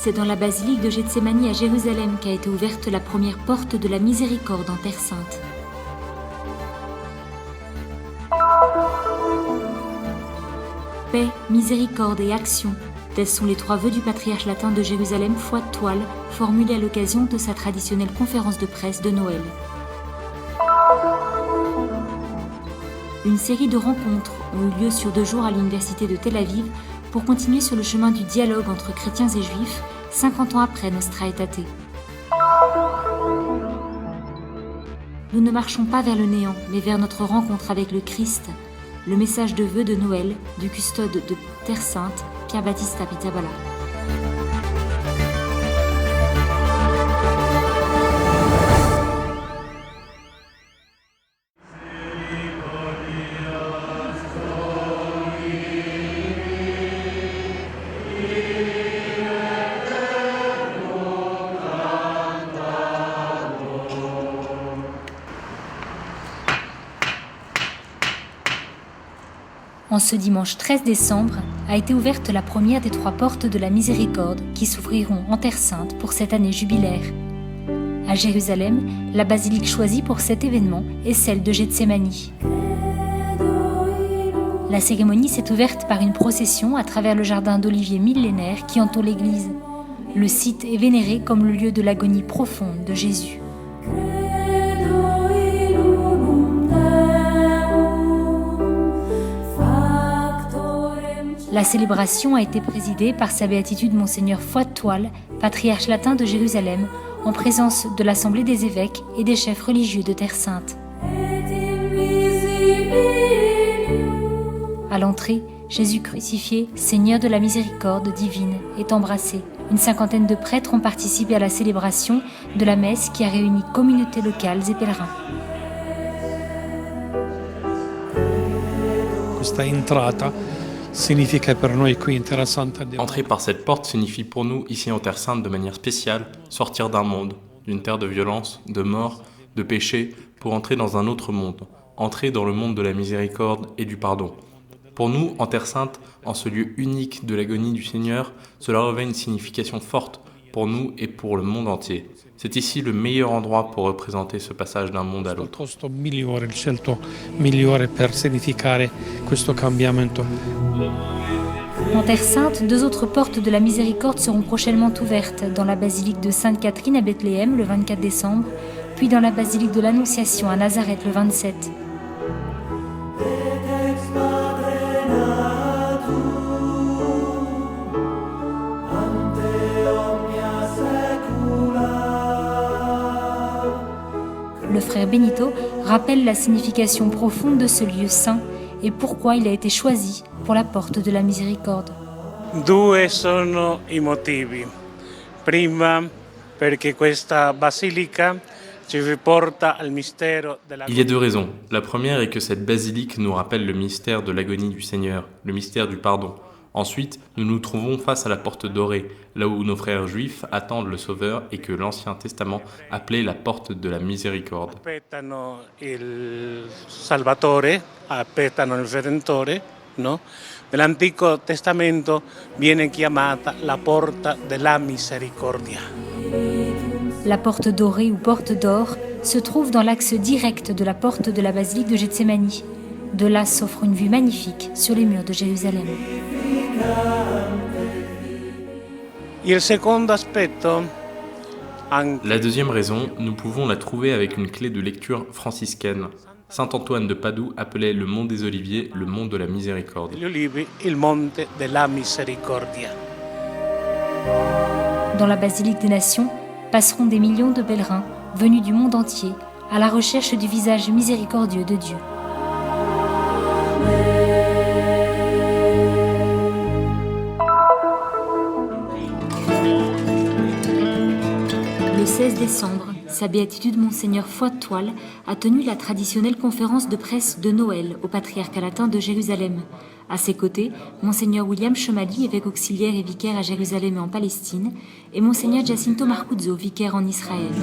c'est dans la basilique de Gethsémani à Jérusalem qu'a été ouverte la première porte de la miséricorde en Terre Sainte. Paix, miséricorde et action, tels sont les 3 vœux du patriarche latin de Jérusalem, foi de toile, formulés à l'occasion de sa traditionnelle conférence de presse de Noël. Une série de rencontres ont eu lieu sur 2 jours à l'université de Tel Aviv pour continuer sur le chemin du dialogue entre chrétiens et juifs, 50 ans après Nostra Aetate. Nous ne marchons pas vers le néant, mais vers notre rencontre avec le Christ, le message de vœux de Noël du custode de Terre Sainte, Pierre Battista Pizzaballa. En ce dimanche 13 décembre, a été ouverte la première des 3 portes de la miséricorde qui s'ouvriront en Terre Sainte pour cette année jubilaire. À Jérusalem, la basilique choisie pour cet événement est celle de Gethsémani. La cérémonie s'est ouverte par une procession à travers le jardin d'oliviers millénaire qui entoure l'église. Le site est vénéré comme le lieu de l'agonie profonde de Jésus. La célébration a été présidée par sa béatitude Monseigneur Foi de Toile, patriarche latin de Jérusalem, en présence de l'Assemblée des évêques et des chefs religieux de Terre Sainte. À l'entrée, Jésus crucifié, Seigneur de la miséricorde divine, est embrassé. Une 50aine de prêtres ont participé à la célébration de la messe qui a réuni communautés locales et pèlerins. Entrer par cette porte signifie pour nous, ici en Terre Sainte, de manière spéciale, sortir d'un monde, d'une terre de violence, de mort, de péché, pour entrer dans un autre monde, entrer dans le monde de la miséricorde et du pardon. Pour nous, en Terre Sainte, en ce lieu unique de l'agonie du Seigneur, cela revêt une signification forte pour nous et pour le monde entier. C'est ici le meilleur endroit pour représenter ce passage d'un monde à l'autre. En Terre Sainte, 2 autres portes de la miséricorde seront prochainement ouvertes, dans la basilique de Sainte-Catherine à Bethléem le 24 décembre, puis dans la basilique de l'Annonciation à Nazareth le 27. Le frère Benito rappelle la signification profonde de ce lieu saint et pourquoi il a été choisi pour la porte de la miséricorde. 2 sono i motivi. Prima, perché questa basilica ci riporta al mistero della... Il y a 2 raisons. La première est que cette basilique nous rappelle le mystère de l'agonie du Seigneur, le mystère du pardon. Ensuite, nous nous trouvons face à la porte dorée, là où nos frères juifs attendent le Sauveur et que l'Ancien Testament appelait la porte de la miséricorde. Aspettano il Salvatore, aspettano il Redentore, no? Nell'Antico Testamento viene chiamata la porta della misericordia. La porte dorée ou porte d'or se trouve dans l'axe direct de la porte de la basilique de Gethsémani. De là s'offre une vue magnifique sur les murs de Jérusalem. La deuxième raison, nous pouvons la trouver avec une clé de lecture franciscaine. Saint Antoine de Padoue appelait le mont des Oliviers le mont de la miséricorde. Dans la basilique des Nations, passeront des millions de pèlerins venus du monde entier à la recherche du visage miséricordieux de Dieu. Le 16 décembre, sa béatitude Monseigneur Foi de Toile a tenu la traditionnelle conférence de presse de Noël au patriarcat latin de Jérusalem. À ses côtés, Monseigneur William Chomali, évêque auxiliaire et vicaire à Jérusalem et en Palestine, et Monseigneur Giacinto Marcuzzo, vicaire en Israël.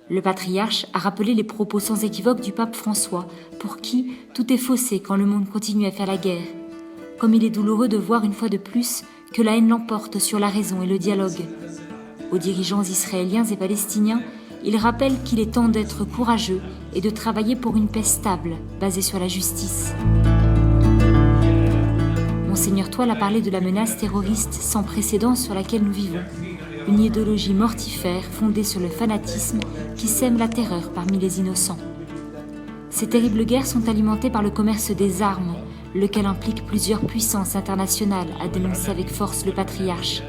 Le patriarche a rappelé les propos sans équivoque du pape François, pour qui tout est faussé quand le monde continue à faire la guerre. Comme il est douloureux de voir une fois de plus que la haine l'emporte sur la raison et le dialogue. Aux dirigeants israéliens et palestiniens, il rappelle qu'il est temps d'être courageux et de travailler pour une paix stable, basée sur la justice. Monseigneur Toile a parlé de la menace terroriste sans précédent sur laquelle nous vivons. Une idéologie mortifère fondée sur le fanatisme qui sème la terreur parmi les innocents. Ces terribles guerres sont alimentées par le commerce des armes, lequel implique plusieurs puissances internationales, a dénoncé avec force le patriarche.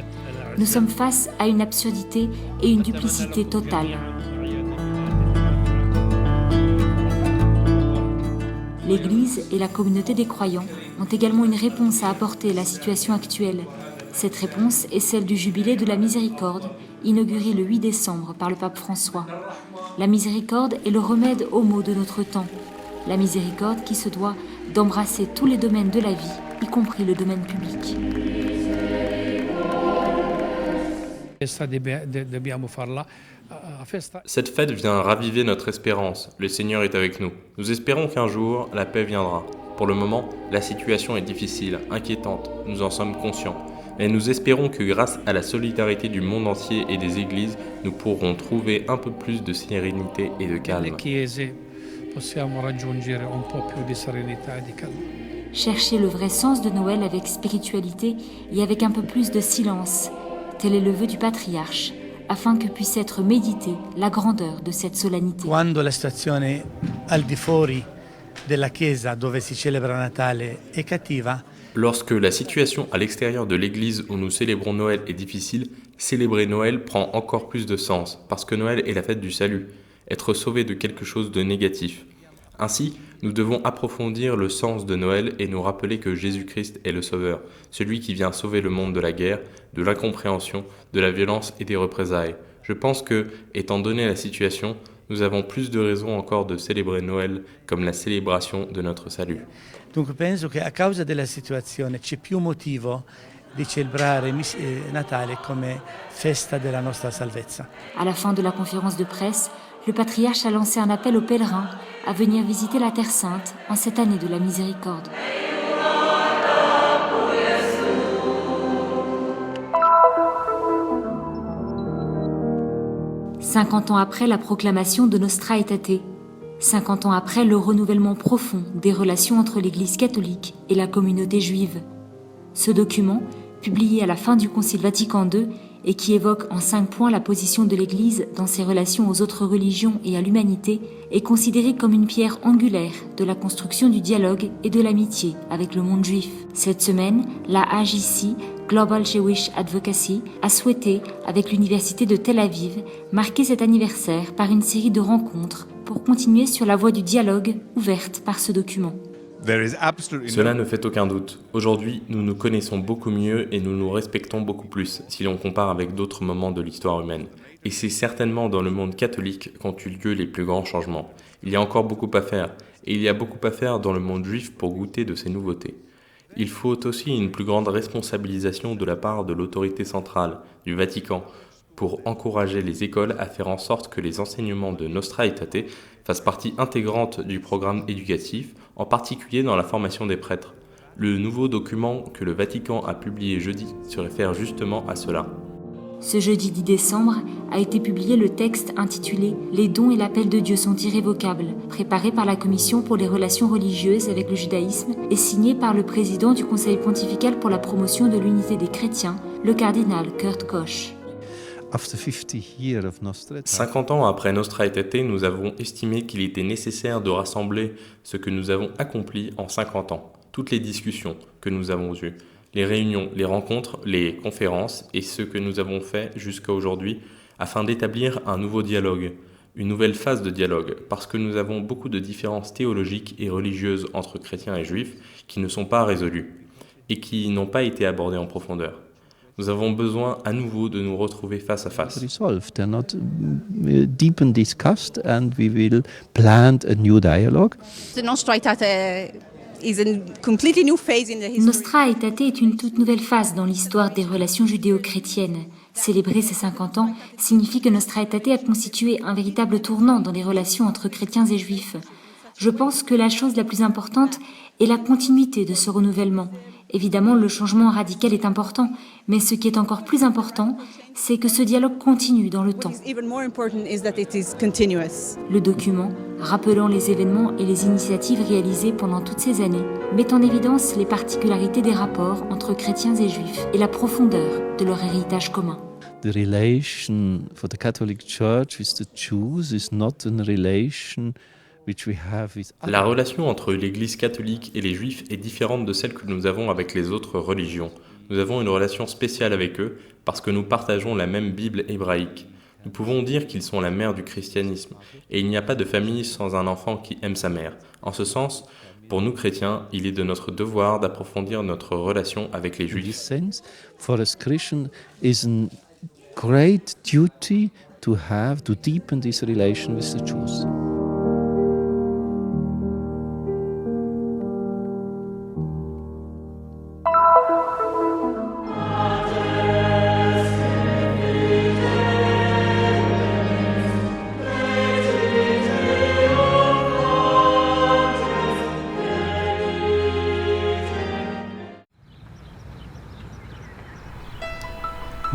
Nous sommes face à une absurdité et une duplicité totale. L'Église et la communauté des croyants ont également une réponse à apporter à la situation actuelle. Cette réponse est celle du jubilé de la miséricorde, inauguré le 8 décembre par le pape François. La miséricorde est le remède aux maux de notre temps. La miséricorde qui se doit d'embrasser tous les domaines de la vie, y compris le domaine public. Cette fête vient raviver notre espérance. Le Seigneur est avec nous. Nous espérons qu'un jour, la paix viendra. Pour le moment, la situation est difficile, inquiétante, nous en sommes conscients. Mais nous espérons que grâce à la solidarité du monde entier et des églises, nous pourrons trouver un peu plus de sérénité et de calme. Chercher le vrai sens de Noël avec spiritualité et avec un peu plus de silence. Tel est le vœu du patriarche, afin que puisse être méditée la grandeur de cette solennité. Quando la situazione al di fuori della chiesa dove si celebra Natale è cattiva, lorsque la situation à l'extérieur de l'église où nous célébrons Noël est difficile, célébrer Noël prend encore plus de sens, parce que Noël est la fête du salut, être sauvé de quelque chose de négatif. Ainsi, nous devons approfondir le sens de Noël et nous rappeler que Jésus-Christ est le Sauveur, celui qui vient sauver le monde de la guerre, de l'incompréhension, de la violence et des représailles. Je pense que, étant donné la situation, nous avons plus de raisons encore de célébrer Noël comme la célébration de notre salut. Dunque penso che a causa della situazione c'è più motivo di celebrare Natale come festa della nostra salvezza. À la fin de la conférence de presse, le patriarche a lancé un appel aux pèlerins à venir visiter la Terre Sainte en cette année de la miséricorde. « 50 ans après la proclamation de Nostra Aetate, 50 ans après le renouvellement profond des relations entre l'Église catholique et la communauté juive. Ce document, publié à la fin du Concile Vatican II et qui évoque en 5 points la position de l'Église dans ses relations aux autres religions et à l'humanité, est considéré comme une pierre angulaire de la construction du dialogue et de l'amitié avec le monde juif. Cette semaine, la AJC, Global Jewish Advocacy, a souhaité, avec l'Université de Tel Aviv, marquer cet anniversaire par une série de rencontres pour continuer sur la voie du dialogue ouverte par ce document. Cela ne fait aucun doute. Aujourd'hui, nous nous connaissons beaucoup mieux et nous nous respectons beaucoup plus si l'on compare avec d'autres moments de l'histoire humaine. Et c'est certainement dans le monde catholique qu'ont eu lieu les plus grands changements. Il y a encore beaucoup à faire, et il y a beaucoup à faire dans le monde juif pour goûter de ces nouveautés. Il faut aussi une plus grande responsabilisation de la part de l'autorité centrale, du Vatican, pour encourager les écoles à faire en sorte que les enseignements de Nostra Aetate fassent partie intégrante du programme éducatif, en particulier dans la formation des prêtres. Le nouveau document que le Vatican a publié jeudi se réfère justement à cela. Ce jeudi 10 décembre a été publié le texte intitulé « Les dons et l'appel de Dieu sont irrévocables », préparé par la Commission pour les relations religieuses avec le judaïsme et signé par le président du Conseil pontifical pour la promotion de l'unité des chrétiens, le cardinal Kurt Koch. 50 ans après Nostra Aetate, nous avons estimé qu'il était nécessaire de rassembler ce que nous avons accompli en 50 ans, toutes les discussions que nous avons eues, les réunions, les rencontres, les conférences et ce que nous avons fait jusqu'à aujourd'hui afin d'établir un nouveau dialogue, une nouvelle phase de dialogue, parce que nous avons beaucoup de différences théologiques et religieuses entre chrétiens et juifs qui ne sont pas résolues et qui n'ont pas été abordées en profondeur. Nous avons besoin à nouveau de nous retrouver face à face. They're not deep discussed and we will plan a new dialogue. Nostra Aetate is a completely new phase in the history. Nostra Aetate est une toute nouvelle phase dans l'histoire des relations judéo-chrétiennes. Célébrer ces 50 ans signifie que Nostra Aetate a constitué un véritable tournant dans les relations entre chrétiens et juifs. Je pense que la chose la plus importante est la continuité de ce renouvellement Évidemment, le changement radical est important, mais ce qui est encore plus important, c'est que ce dialogue continue dans le temps. Even more important is that it is continuous. Le document, rappelant les événements et les initiatives réalisées pendant toutes ces années, met en évidence les particularités des rapports entre chrétiens et juifs et la profondeur de leur héritage commun. The relation for the Catholic Church with the Jews is not a relation which we have with La relation entre l'Église catholique et les Juifs est différente de celle que nous avons avec les autres religions. Nous avons une relation spéciale avec eux parce que nous partageons la même Bible hébraïque. Nous pouvons dire qu'ils sont la mère du christianisme, et il n'y a pas de famille sans un enfant qui aime sa mère. En ce sens, pour nous chrétiens, il est de notre devoir d'approfondir notre relation avec les in this Juifs. sense. For us Christian is a great duty to deepen this relation with the Jews.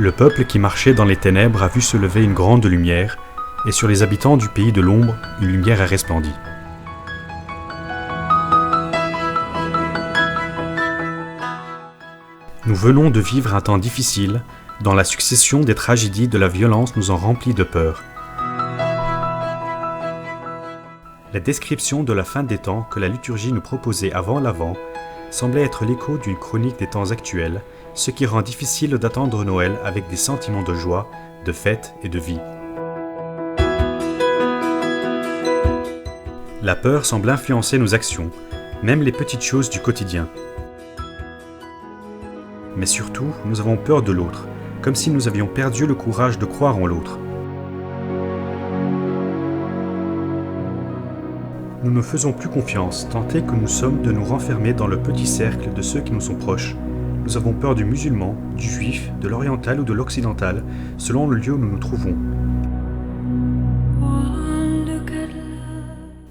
Le peuple qui marchait dans les ténèbres a vu se lever une grande lumière, et sur les habitants du pays de l'ombre, une lumière a resplendi. Nous venons de vivre un temps difficile, dont la succession des tragédies de la violence nous en remplit de peur. La description de la fin des temps que la liturgie nous proposait avant l'Avent semblait être l'écho d'une chronique des temps actuels, ce qui rend difficile d'attendre Noël avec des sentiments de joie, de fête et de vie. La peur semble influencer nos actions, même les petites choses du quotidien. Mais surtout, nous avons peur de l'autre, comme si nous avions perdu le courage de croire en l'autre. Nous ne faisons plus confiance, tant est que nous sommes de nous renfermer dans le petit cercle de ceux qui nous sont proches. Nous avons peur du musulman, du juif, de l'oriental ou de l'occidental, selon le lieu où nous nous trouvons.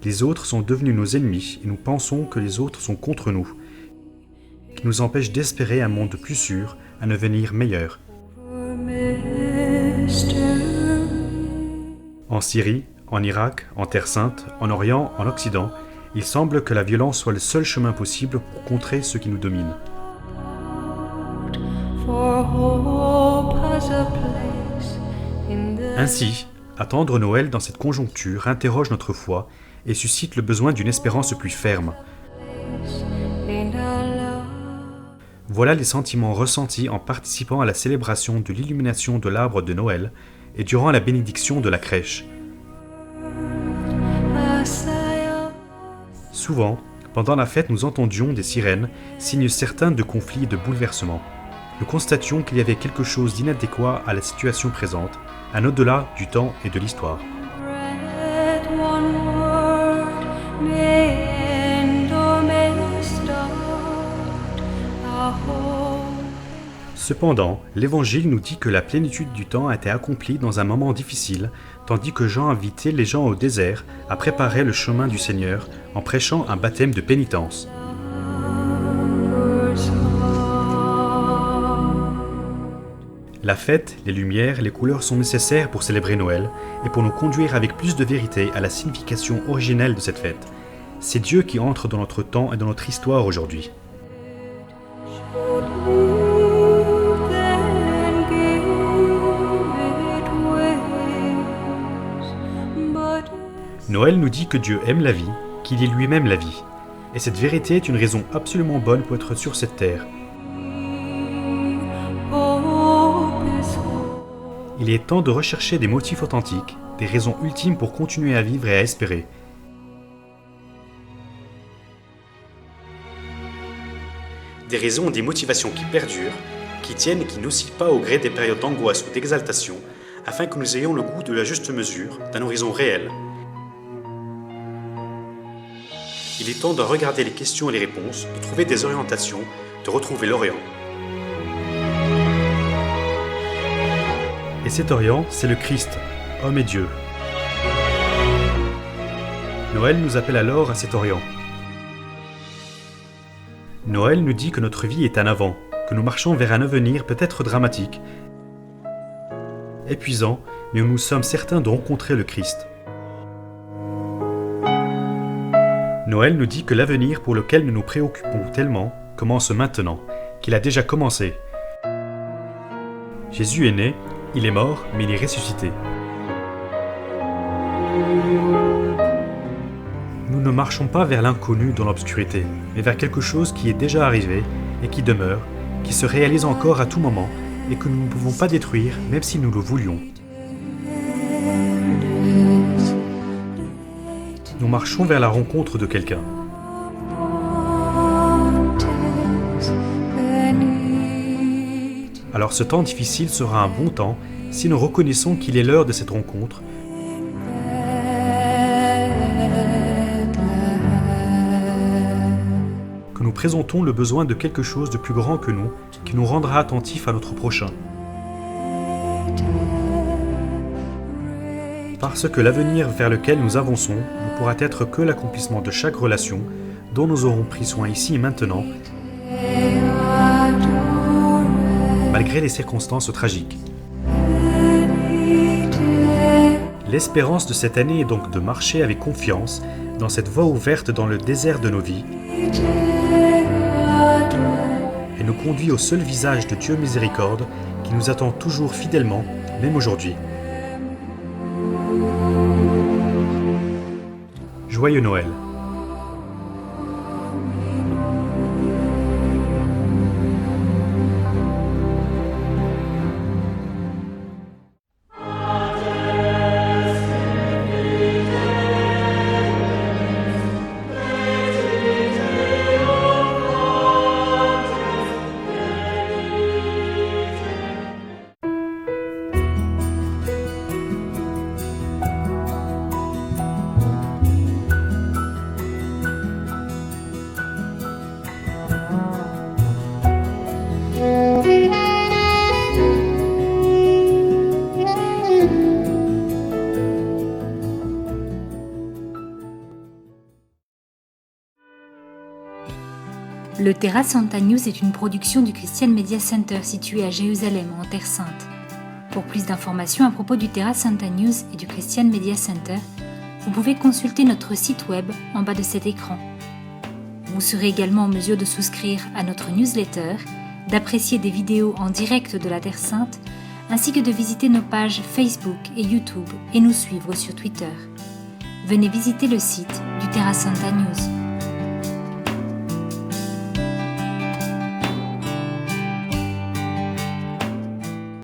Les autres sont devenus nos ennemis et nous pensons que les autres sont contre nous, qui nous empêchent d'espérer un monde plus sûr, un avenir meilleur. En Syrie, en Irak, en Terre Sainte, en Orient, en Occident, il semble que la violence soit le seul chemin possible pour contrer ceux qui nous dominent. Ainsi, attendre Noël dans cette conjoncture interroge notre foi et suscite le besoin d'une espérance plus ferme. Voilà les sentiments ressentis en participant à la célébration de l'illumination de l'arbre de Noël et durant la bénédiction de la crèche. Souvent, pendant la fête, nous entendions des sirènes, signes certains de conflits et de bouleversements. Nous constations qu'il y avait quelque chose d'inadéquat à la situation présente, un au-delà du temps et de l'histoire. Cependant, l'Évangile nous dit que la plénitude du temps a été accomplie dans un moment difficile, tandis que Jean invitait les gens au désert à préparer le chemin du Seigneur en prêchant un baptême de pénitence. La fête, les lumières, les couleurs sont nécessaires pour célébrer Noël et pour nous conduire avec plus de vérité à la signification originelle de cette fête. C'est Dieu qui entre dans notre temps et dans notre histoire aujourd'hui. Noël nous dit que Dieu aime la vie, qu'il est lui-même la vie. Et cette vérité est une raison absolument bonne pour être sur cette terre. Il est temps de rechercher des motifs authentiques, des raisons ultimes pour continuer à vivre et à espérer. Des raisons et des motivations qui perdurent, qui tiennent et qui n'oscillent pas au gré des périodes d'angoisse ou d'exaltation, afin que nous ayons le goût de la juste mesure, d'un horizon réel. Il est temps de regarder les questions et les réponses, de trouver des orientations, de retrouver l'Orient. Et cet Orient, c'est le Christ, homme et Dieu. Noël nous appelle alors à cet Orient. Noël nous dit que notre vie est un avant, que nous marchons vers un avenir peut-être dramatique, épuisant, mais où nous sommes certains de rencontrer le Christ. Noël nous dit que l'avenir pour lequel nous nous préoccupons tellement commence maintenant, qu'il a déjà commencé. Jésus est né, il est mort, mais il est ressuscité. Nous ne marchons pas vers l'inconnu dans l'obscurité, mais vers quelque chose qui est déjà arrivé et qui demeure, qui se réalise encore à tout moment et que nous ne pouvons pas détruire même si nous le voulions. Nous marchons vers la rencontre de quelqu'un. Alors ce temps difficile sera un bon temps si nous reconnaissons qu'il est l'heure de cette rencontre, que nous présentons le besoin de quelque chose de plus grand que nous, qui nous rendra attentifs à notre prochain. Parce que l'avenir vers lequel nous avançons ne pourra être que l'accomplissement de chaque relation dont nous aurons pris soin ici et maintenant, malgré les circonstances tragiques. L'espérance de cette année est donc de marcher avec confiance dans cette voie ouverte dans le désert de nos vies et nous conduit au seul visage de Dieu miséricorde qui nous attend toujours fidèlement, même aujourd'hui. Joyeux Noël! Le Terra Santa News est une production du Christian Media Center situé à Jérusalem, en Terre Sainte. Pour plus d'informations à propos du Terra Santa News et du Christian Media Center, vous pouvez consulter notre site web en bas de cet écran. Vous serez également en mesure de souscrire à notre newsletter, d'apprécier des vidéos en direct de la Terre Sainte, ainsi que de visiter nos pages Facebook et YouTube et nous suivre sur Twitter. Venez visiter le site du Terra Santa News.